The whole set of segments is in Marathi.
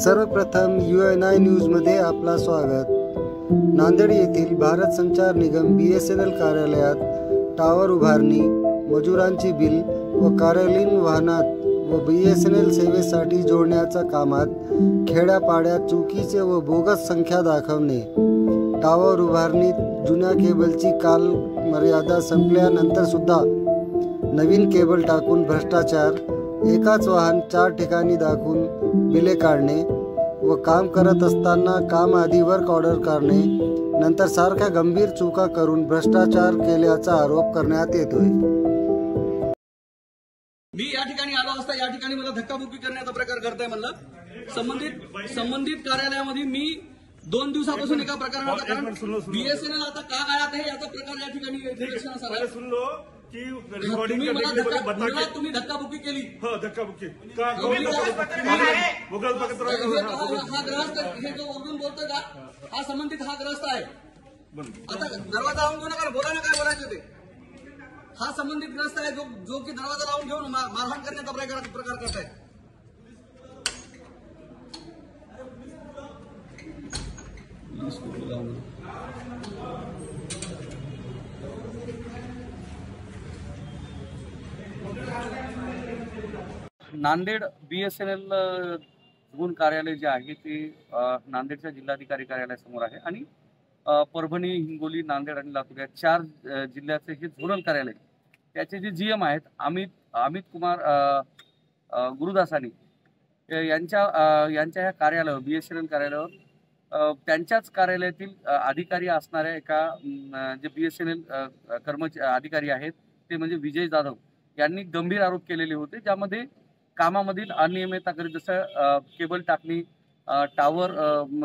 सर्वप्रथम UNI न्यूजमध्ये आपला स्वागत। नांदेड येथील भारत संचार निगम BSNL कार्यालयात टावर उभारणी, मजुरांची बिल व कार्यालयीन वाहनात व BSNL सेवेसाठी जोडण्याच्या कामात खेड्यापाड्यात चुकीचे व बोगस संख्या दाखवणे, टावर उभारणीत जुन्या केबलची काल मर्यादा संपल्यानंतर सुद्धा नवीन केबल टाकून भ्रष्टाचार, एकाच वाहन 4 ठिकाणी दाखवून बिले काढणे व काम करत असताना काम आधी वर्क ऑर्डर करणे, नंतर सारख्या गंभीर चुका करून भ्रष्टाचार केल्याचा आरोप करण्यात येतोय। मी या ठिकाणी आलो असता या ठिकाणी मला धक्काबुक्की करण्याचा प्रकार करताय म्हणलं। संबंधित कार्यालयामध्ये मी 2 दिवसापासून एका प्रकरणाचा कारण BSNL आता का गायब आहे याचा प्रकार या ठिकाणी निदर्शनास आला। की रिकॉर्डिंग तुम्ही धक्काबुक्की केली। हो, धक्काबुक्की का हा ग्रस्त हे जो वरून बोलतोय का हा संबंधित हा ग्रस्त आहे। आता दरवाजा लावून घेऊ नका, बोला ना काय बोलायचं ते। हा संबंधित ग्रस्त आहे जो की दरवाजा लावून घेऊन मारहाण करण्याचा प्रकार करताय। नांदेड BSNL गुण कार्यालय जे आहे ते नांदेडच्या जिल्हाधिकारी कार्यालयासमोर आहे आणि परभणी, हिंगोली, नांदेड आणि लातूर या 4 जिल्ह्याचे हे झोनल कार्यालय त्याचे जे GM आहेत अमित कुमार गुरुदासानी यांच्या ह्या कार्यालयावर BSNL कार्यालयावर त्यांच्याच कार्यालयातील अधिकारी असणाऱ्या एका जे BSNL अधिकारी आहेत ते म्हणजे विजय जाधव यांनी गंभीर आरोप केलेले होते, ज्यामध्ये कामामधील अनियमितता करीत जसं केबल टाकणी, टावर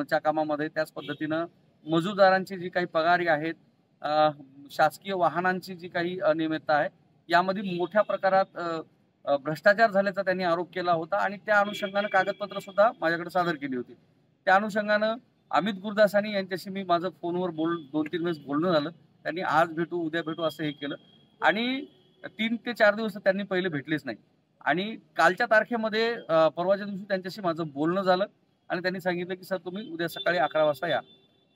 च्या कामामध्ये, त्याच पद्धतीनं मजुरदारांची जी काही पगारी आहेत, शासकीय वाहनांची जी काही अनियमितता आहे यामध्ये मोठ्या प्रकारात भ्रष्टाचार झाल्याचा त्यांनी आरोप केला होता आणि त्या अनुषंगानं कागदपत्र सुद्धा माझ्याकडे सादर केली होती। त्या अनुषंगानं अमित गुरुदासानी यांच्याशी मी माझं फोनवर 2-3 वेळेस बोलणं झालं। त्यांनी आज भेटू उद्या भेटू असं हे केलं आणि 3 ते 4 दिवस त्यांनी पहिले भेटलेच नाही आणि कालच्या तारखेमध्ये परवाच्या दिवशी त्यांच्याशी माझं बोलणं झालं आणि त्यांनी सांगितलं की सर तुम्ही उद्या सकाळी 11 वाजता या।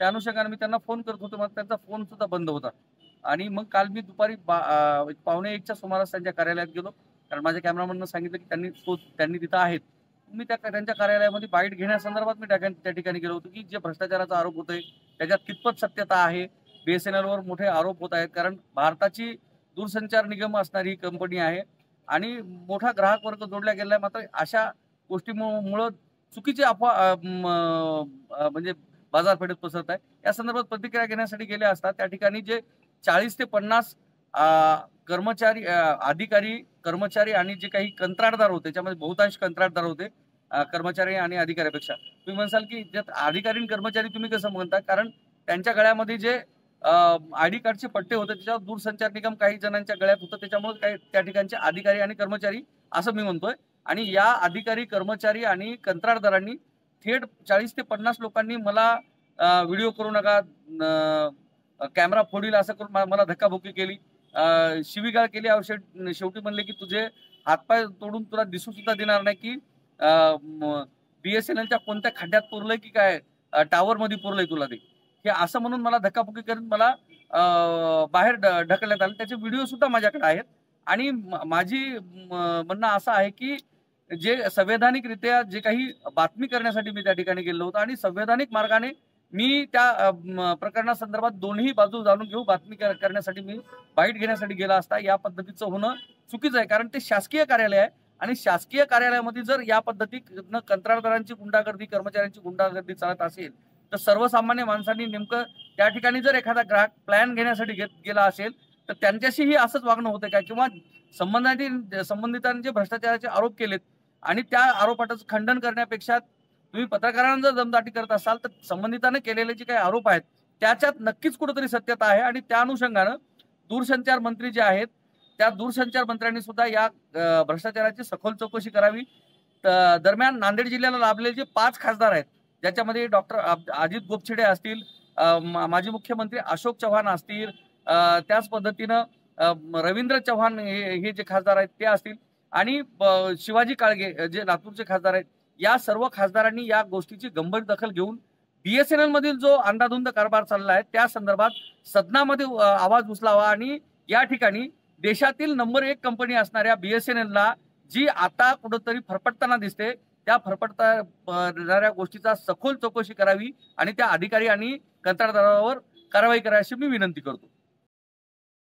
त्या अनुषंगाने मी त्यांना फोन करत होतो, मग त्यांचा फोन सुद्धा बंद होता आणि मग काल मी दुपारी 1:15च्या सुमारास त्यांच्या कार्यालयात गेलो, कारण माझ्या कॅमेरामॅननं सांगितलं की त्यांनी तिथं आहेत। मी त्यांच्या कार्यालयामध्ये बाईट घेण्यासंदर्भात मी त्या ठिकाणी गेलो होतो की जे भ्रष्टाचाराचा आरोप होतोय त्याच्यात कितपत सत्यता आहे, BSNLवर मोठे आरोप होत आहेत, कारण भारताची दूरसंचार निगम असणारी ही कंपनी आहे आणि मोठा ग्राहक वर्ग जोडला गेला आहे, मात्र अशा गोष्टीमुळं चुकीची अफवा म्हणजे बाजारपेठेत पसरत आहे। या संदर्भात प्रतिक्रिया घेण्यासाठी गेले असता त्या ठिकाणी जे 40 ते 50 अधिकारी, कर्मचारी आणि जे काही कंत्राटदार होते, त्याच्यामध्ये बहुतांश कंत्राटदार होते कर्मचारी आणि अधिकाऱ्यापेक्षा। तुम्ही म्हणसाल की ज्यात अधिकारी आणि कर्मचारी तुम्ही कसं म्हणता, कारण त्यांच्या गळ्यामध्ये जे ID कार्डचे पट्टे होते त्याच्यावर दूरसंचार निगम काही जणांच्या गळ्यात होतं, त्याच्यामुळे काही त्या ठिकाणचे अधिकारी आणि कर्मचारी असं मी म्हणतोय। आणि या अधिकारी, कर्मचारी आणि कंत्राटदारांनी थेट 40 ते 50 लोकांनी मला व्हिडिओ करू नका, कॅमेरा फोडील असं करून मला धक्काबुक्की केली, शिवीगाळ केली। शेवटी म्हणले की तुझे हातपाय तोडून तुला दिसू सुद्धा देणार नाही की BSNLच्या कोणत्या खड्ड्यात पुरलंय की काय टावर मध्ये पुरलंय तुला ते, हे असं म्हणून मला धक्काबुक्की करून मला बाहेर ढकलण्यात आलं। त्याचे व्हिडिओ सुद्धा माझ्याकडे आहेत आणि माझी म्हणणं असं आहे की जे संवैधानिकरित्या जे काही बातमी करण्यासाठी मी त्या ठिकाणी गेलो होतो आणि संवैधानिक मार्गाने मी त्या प्रकरणासंदर्भात दोन्ही बाजू जाणून घेऊ बातमी करण्यासाठी मी बाईट घेण्यासाठी गेला असता या पद्धतीचं होणं चुकीचं आहे, कारण ते शासकीय कार्यालय आहे आणि शासकीय कार्यालयामध्ये जर या पद्धतीनं कंत्राटदारांची गुंडागर्दी, कर्मचाऱ्यांची गुंडागर्दी चालत असेल तर सर्वसामान्य माणसांनी नेमकं त्या ठिकाणी जर एखादा ग्राहक प्लॅन घेण्यासाठी गेला असेल तर त्यांच्याशीही असंच वागणं होतं का, किंवा संबंधितांनी जे भ्रष्टाचाराचे आरोप केलेत आणि त्या आरोपाचं खंडन करण्यापेक्षा तुम्ही पत्रकारांना जर दमदाटी करत असाल तर संबंधितांनी केलेले जे काही आरोप आहेत त्याच्यात नक्कीच कुठेतरी सत्यता आहे आणि त्या अनुषंगानं दूरसंचार मंत्री जे आहेत त्या दूरसंचार मंत्र्यांनी सुद्धा या भ्रष्टाचाराची सखोल चौकशी करावी। दरम्यान नांदेड जिल्ह्याला लाभलेले जे 5 खासदार आहेत, ज्याच्यामध्ये डॉक्टर अजित गोपछेडे असतील, माजी मुख्यमंत्री अशोक चव्हाण असतील, त्याच पद्धतीनं रवींद्र चव्हाण हे जे खासदार आहेत ते असतील आणि शिवाजी काळगे जे लातूरचे खासदार आहेत या सर्व खासदारांनी या गोष्टीची गंभीर दखल घेऊन BSNL मधील जो अंधाधुंद कारभार चालला आहे त्या संदर्भात सदनामध्ये आवाज उचलावा आणि या ठिकाणी देशातील नंबर 1 कंपनी असणाऱ्या BSNL ला जी आता कुठंतरी फरफटताना दिसते त्या फरफटणाऱ्या गोष्टीचा सखोल चौकशी करावी आणि त्या अधिकारी आणि कंत्राटदारावर कारवाई करावी अशी मी विनंती करतो.